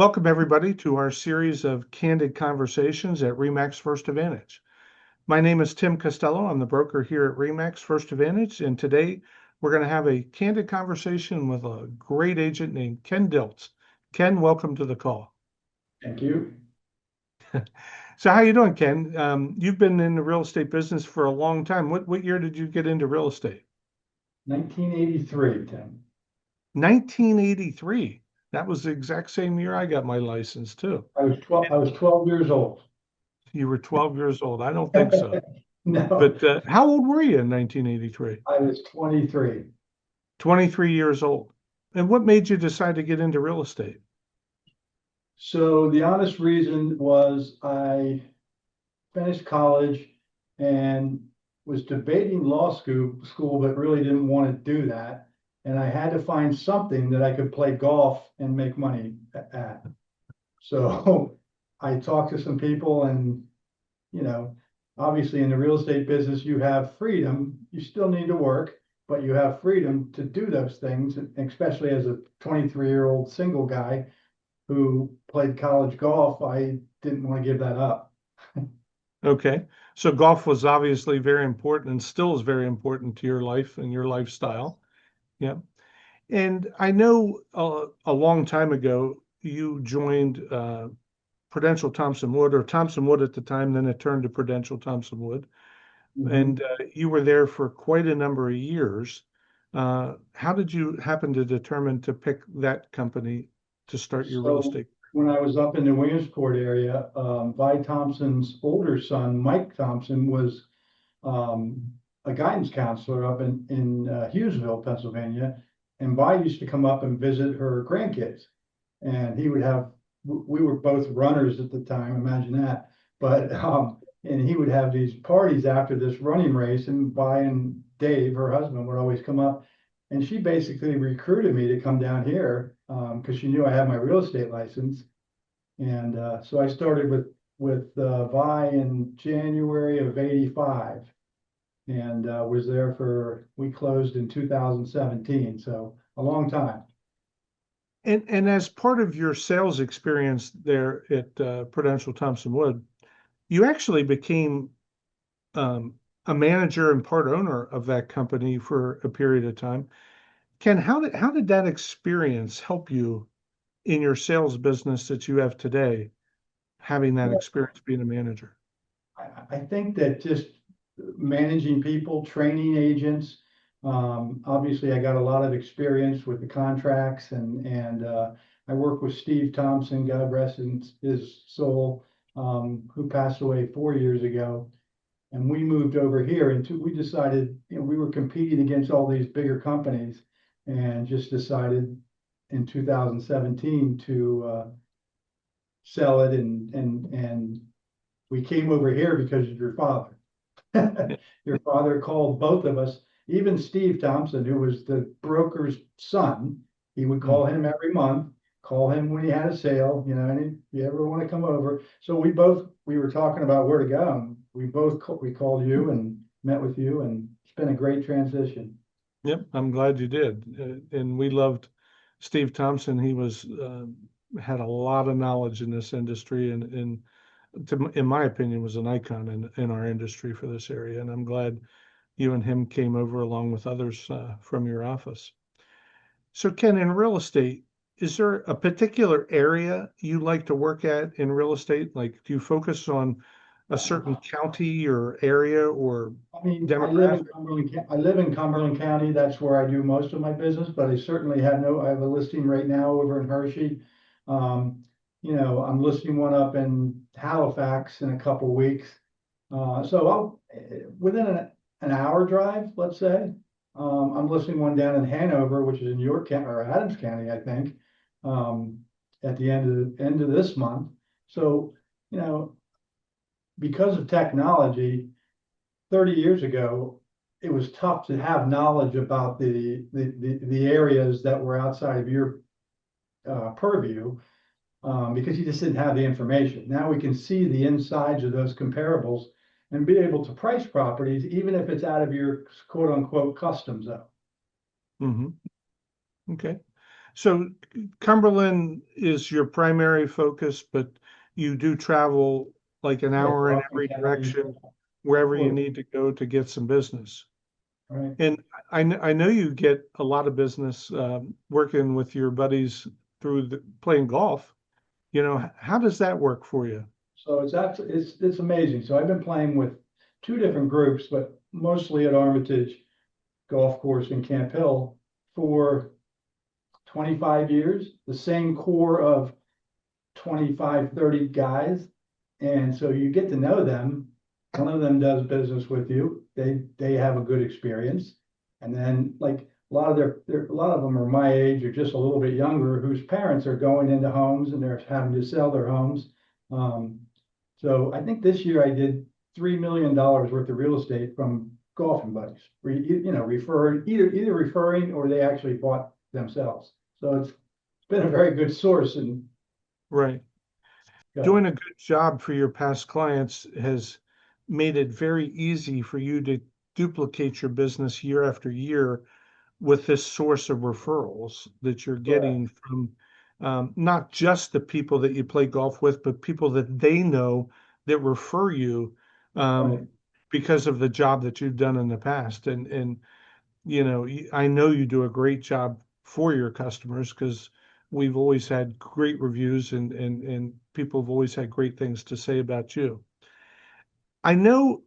Welcome, everybody, to our series of Candid Conversations at RE/MAX First Advantage. My name is Tim Costello. I'm the broker here at RE/MAX First Advantage, and today we're going to have a candid conversation with a great agent named Ken Diltz. Ken, welcome to the call. Thank you. So how you doing, Ken? You've been in the real estate business for a long time. What year did you get into real estate? 1983, Tim. 1983. That was the exact same year I got my license too. I was 12 years old. You were 12 years old. I don't think so. No, But how old were you in 1983? I was 23. 23 years old. And what made you decide to get into real estate? So the honest reason was I finished college and was debating law school, but really didn't want to do that. And I had to find something that I could play golf and make money at. So I talked to some people and, obviously in the real estate business, you have freedom. You still need to work, but you have freedom to do those things, especially as a 23-year-old single guy who played college golf. I didn't want to give that up. Okay. So golf was obviously very important and still is very important to your life and your lifestyle. Yeah. And I know a long time ago you joined Prudential Thompson Wood, or Thompson Wood at the time, then it turned to Prudential Thompson Wood. Mhm. And you were there for quite a number of years. How did you happen to determine to pick that company to start your real So estate? when I was up in the Williamsport area, Vi Thompson's older son, Mike Thompson, was a guidance counselor up in Hughesville, Pennsylvania. And Vi used to come up and visit her grandkids. And we were both runners at the time, imagine that. But, and he would have these parties after this running race, and Vi and Dave, her husband, would always come up. And she basically recruited me to come down here because she knew I had my real estate license. And so I started with Vi in January of '85 and was there we closed in 2017. So a long time. And as part of your sales experience there at Prudential Thompson Wood, you actually became a manager and part owner of that company for a period of time. Ken, how did that experience help you in your sales business that you have today, having that experience being a manager? I think that just managing people, training agents. Obviously, I got a lot of experience with the contracts, and I work with Steve Thompson, God rest his soul, who passed away 4 years ago. And we moved over here, and we decided, we were competing against all these bigger companies, and just decided in 2017 to sell it, and we came over here because of your father. Your father called both of us, even Steve Thompson, who was the broker's son. He would call him every month, call him when he had a sale, and if you ever want to come over. So we were talking about where to go. And we called you and met with you, and it's been a great transition. Yep, I'm glad you did. And we loved Steve Thompson. He had a lot of knowledge in this industry, and in my opinion, was an icon in our industry for this area. And I'm glad you and him came over along with others from your office. So Ken, in real estate, is there a particular area you like to work at in real estate? Like, do you focus on a certain county or area or I mean, demographic? I live in Cumberland County. That's where I do most of my business, but I certainly I have a listing right now over in Hershey. I'm listing one up in Halifax in a couple of weeks. So within an hour drive, let's say. I'm listing one down in Hanover, which is in York County or Adams County, I think, at the end of this month. So, because of technology, 30 years ago, it was tough to have knowledge about the areas that were outside of your purview, because you just didn't have the information. Now we can see the insides of those comparables and be able to price properties, even if it's out of your quote unquote custom zone. Mm-hmm. Okay. So Cumberland is your primary focus, but you do travel like an Yeah, hour in Dauphin every County, direction, wherever you or, need to go to get some business. right? And I know you get a lot of business working with your buddies through playing golf. How does that work for you? So it's actually, it's amazing. So I've been playing with two different groups, but mostly at Armitage Golf Course in Camp Hill for 25 years, the same core of 25, 30 guys. And so you get to know them. One of them does business with you. They have a good experience. And then like a lot of them are my age or just a little bit younger whose parents are going into homes and they're having to sell their homes. Um, so I think this year I did $3 million worth of real estate from golfing buddies, referred either referring or they actually bought themselves. So it's been a very good source and Right. go. Doing a good job for your past clients has made it very easy for you to duplicate your business year after year with this source of referrals that you're Correct. getting from not just the people that you play golf with, but people that they know that refer you Right. um, because of the job that you've done in the past. And I know you do a great job for your customers because we've always had great reviews and people have always had great things to say about you. I know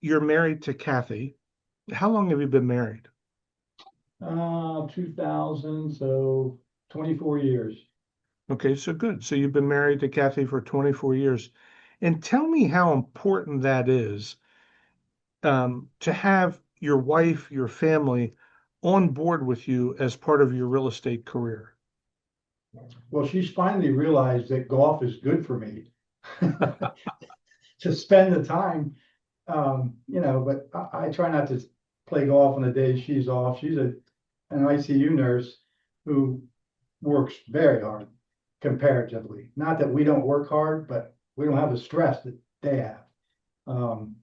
you're married to Kathy. How long have you been married? 2000, so 24 years. Okay, so good. So you've been married to Kathy for 24 years. And tell me how important that is to have your wife, your family on board with you as part of your real estate career. Well, she's finally realized that golf is good for me to spend the time. But I try not to play golf on the days she's off. She's an ICU nurse who works very hard comparatively. Not that we don't work hard, but we don't have the stress that they have. Um,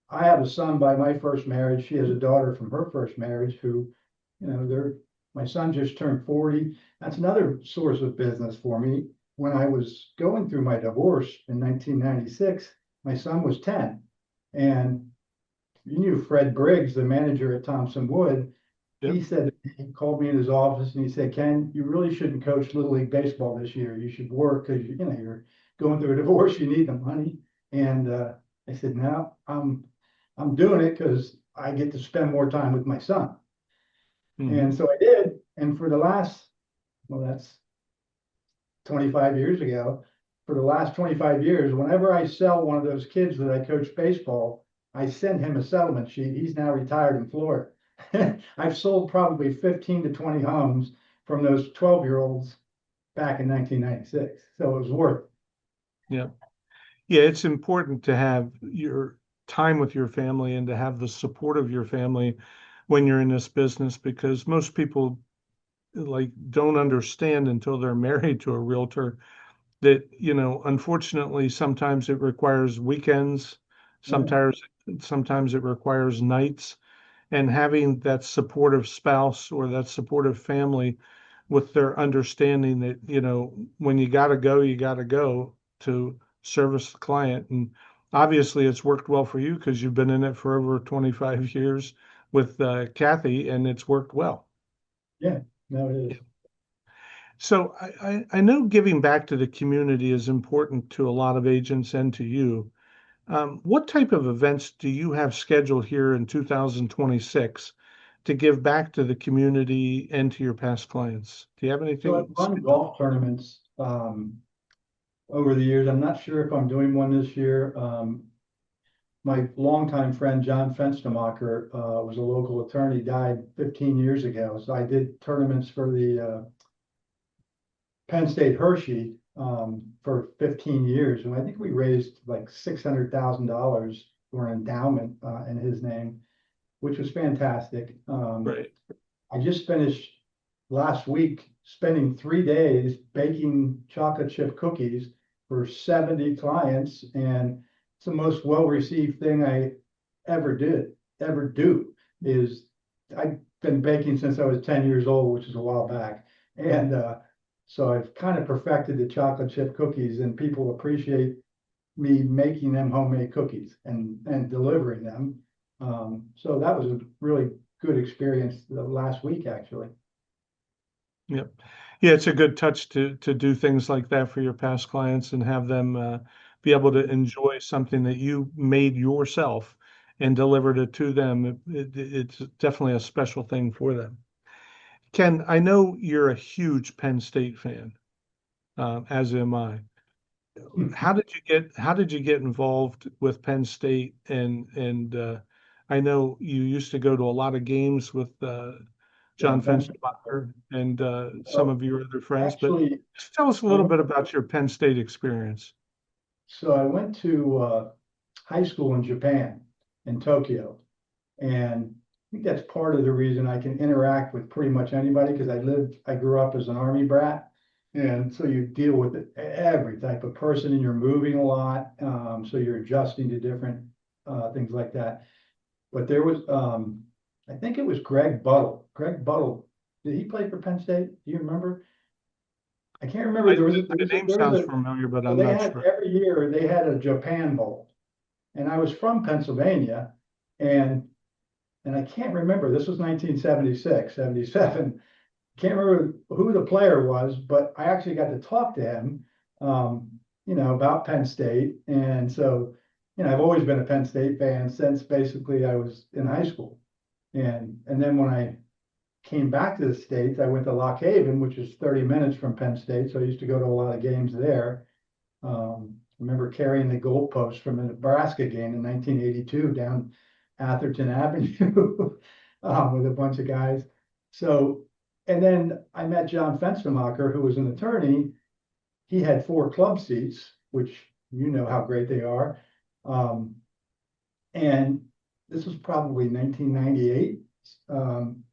I have a son by my first marriage. She has a daughter from her first marriage who, my son just turned 40. That's another source of business for me. When I was going through my divorce in 1996, my son was 10. And you knew Fred Briggs, the manager at Thompson Wood. Yep. He called me in his office and he said, Ken, you really shouldn't coach Little League Baseball this year. You should work because you're going through a divorce, you need the money. And I said, no, I'm doing it because I get to spend more time with my son. Hmm. And so I did. And for the last, well, that's 25 years ago. For the last 25 years, whenever I sell one of those kids that I coach baseball, I send him a settlement sheet. He's now retired in Florida. I've sold probably 15 to 20 homes from those 12-year-olds back in 1996. So it was worth it. Yeah. Yeah, it's important to have your time with your family and to have the support of your family when you're in this business because most people like don't understand until they're married to a realtor that, unfortunately, sometimes it requires weekends, Yeah, sometimes it requires nights, and having that supportive spouse or that supportive family with their understanding that, when you got to go to service the client. And obviously, it's worked well for you because you've been in it for over 25 years with Kathy, and it's worked well. yeah, no, it is. So I know giving back to the community is important to a lot of agents and to you. What type of events do you have scheduled here in 2026 to give back to the community and to your past clients? Do you have So I've anything run scheduled? golf tournaments over the years. I'm not sure if I'm doing one this year. My longtime friend, John Fenstermacher, was a local attorney, died 15 years ago. So I did tournaments for the Penn State Hershey for 15 years. And I think we raised like $600,000 for an endowment in his name, which was fantastic. Right. I just finished last week spending 3 days baking chocolate chip cookies for 70 clients. And it's the most well-received thing I ever do is I been baking since I was 10 years old, which is a while back. And so I've kind of perfected the chocolate chip cookies, and people appreciate me making them homemade cookies and delivering them. So that was a really good experience the last week, actually. Yep. Yeah, it's a good touch to do things like that for your past clients and have them be able to enjoy something that you made yourself and delivered it to them. It's definitely a special thing for them. Ken, I know you're a huge Penn State fan, as am I. How did you get involved with Penn State? And I know you used to go to a lot of games with John John Fenton. Fenstermacher and some So of your other friends, but actually, just tell us a I little went, bit about your Penn State experience. so I went to high school in Japan, in Tokyo. And I think that's part of the reason I can interact with pretty much anybody, because I grew up as an army brat. And so you deal with every type of person and you're moving a lot. So you're adjusting to different things like that. But there was, I think it was Greg Buttle. Greg Buttle, did he play for Penn State? Do you remember? I can't remember. I, There was, the name there was sounds a, familiar, but so I'm they not had sure. every year they had a Japan Bowl. And I was from Pennsylvania, and I can't remember, this was 1976, 77. Can't remember who the player was, but I actually got to talk to him, about Penn State. And so, I've always been a Penn State fan since basically I was in high school. And then when I came back to the States, I went to Lock Haven, which is 30 minutes from Penn State. So I used to go to a lot of games there. I remember carrying the goalpost from a Nebraska game in 1982 down Atherton Avenue with a bunch of guys. So, and then I met John Fenstermacher, who was an attorney. He had 4 club seats, which you know how great they are. Um, and this was probably 1998.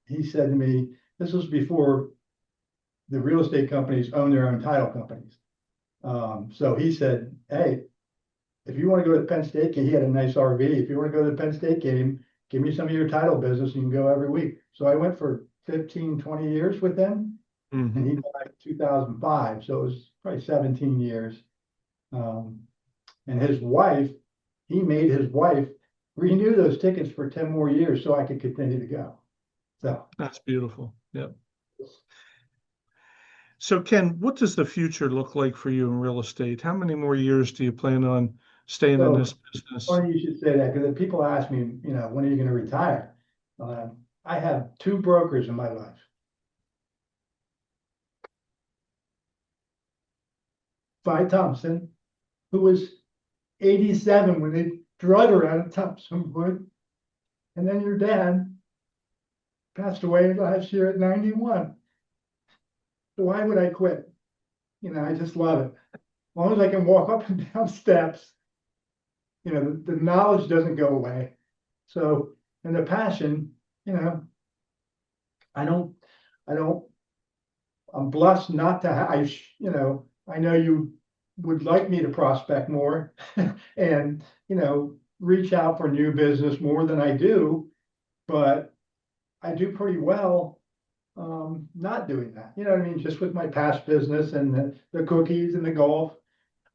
He said to me, this was before the real estate companies owned their own title companies. So he said, hey, if you want to go to the Penn State game, he had a nice RV. If you want to go to the Penn State game, give me some of your title business. You can go every week. So I went for 15, 20 years with them, and Hmm. he died in 2005. So it was probably 17 years. Um, and his wife, he made his wife renew those tickets for 10 more years so I could continue to go. So, That's beautiful. Yep. So Ken, what does the future look like for you in real estate? How many more years do you plan on staying in so this business? funny you should say that, because people ask me, when are you going to retire? I have 2 brokers in my life. Vi Thompson, who was 87 when they drug her out of Thompson Wood. And then your dad passed away last year at 91. So why would I quit? I just love it. As long as I can walk up and down steps, the knowledge doesn't go away. So, and the passion, I don't, I don't, I'm blessed not to have, I know you would like me to prospect more and, reach out for new business more than I do, but I do pretty well not doing that. You know what I mean? Just with my past business and the cookies and the golf.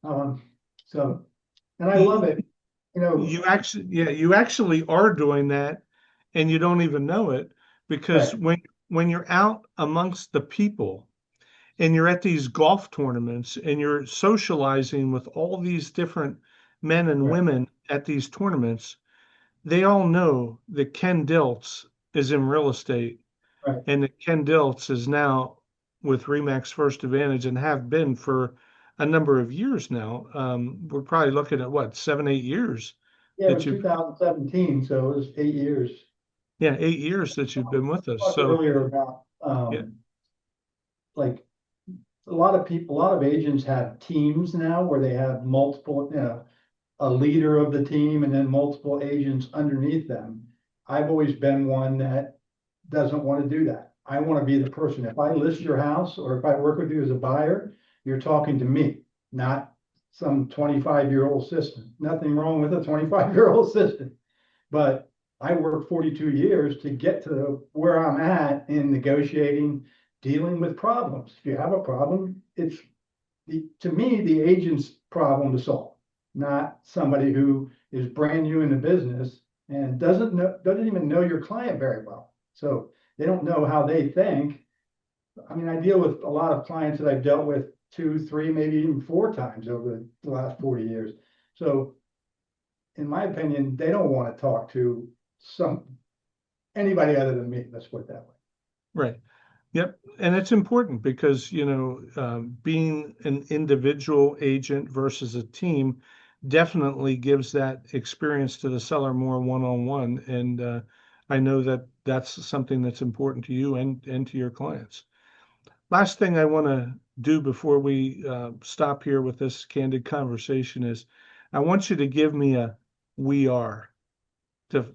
Um, so, and I love You, it. You know, you actually are doing that and you don't even know it because right, when you're out amongst the people and you're at these golf tournaments and you're socializing with all these different men and right, women at these tournaments, they all know that Ken Diltz is in real estate right. and that Ken Diltz is now with Remax First Advantage and have been for a number of years now. We're probably looking at what, 7, 8 years Yeah, it that was you've, 2017, so it was 8 years. yeah, 8 years that you've been with us. Talked So earlier about yeah, like a lot of people, a lot of agents have teams now where they have multiple, a leader of the team and then multiple agents underneath them. I've always been one that doesn't want to do that. I want to be the person. If I list your house or if I work with you as a buyer, you're talking to me, not some 25-year-old assistant. Nothing wrong with a 25-year-old assistant, but I worked 42 years to get to where I'm at in negotiating, dealing with problems. If you have a problem, it's to me, the agent's problem to solve, not somebody who is brand new in the business and doesn't even know your client very well. So they don't know how they think. I mean, I deal with a lot of clients that I've dealt with 2, 3, maybe even 4 times over the last 40 years. So in my opinion, they don't want to talk to anybody other than me. Let's put it that way. Right. Yep. And it's important because, being an individual agent versus a team definitely gives that experience to the seller more one-on-one. And I know that that's something that's important to you and to your clients. Last thing I want to do before we stop here with this candid conversation is I want you to give me a "we are" to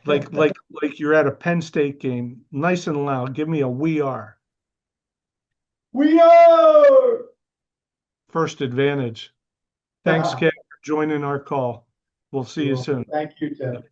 like you're at a Penn State game, nice and loud. Give me a "we are." We are. First Advantage. Thanks, Ken, for joining our call. We'll see you soon. Thank you, Tim.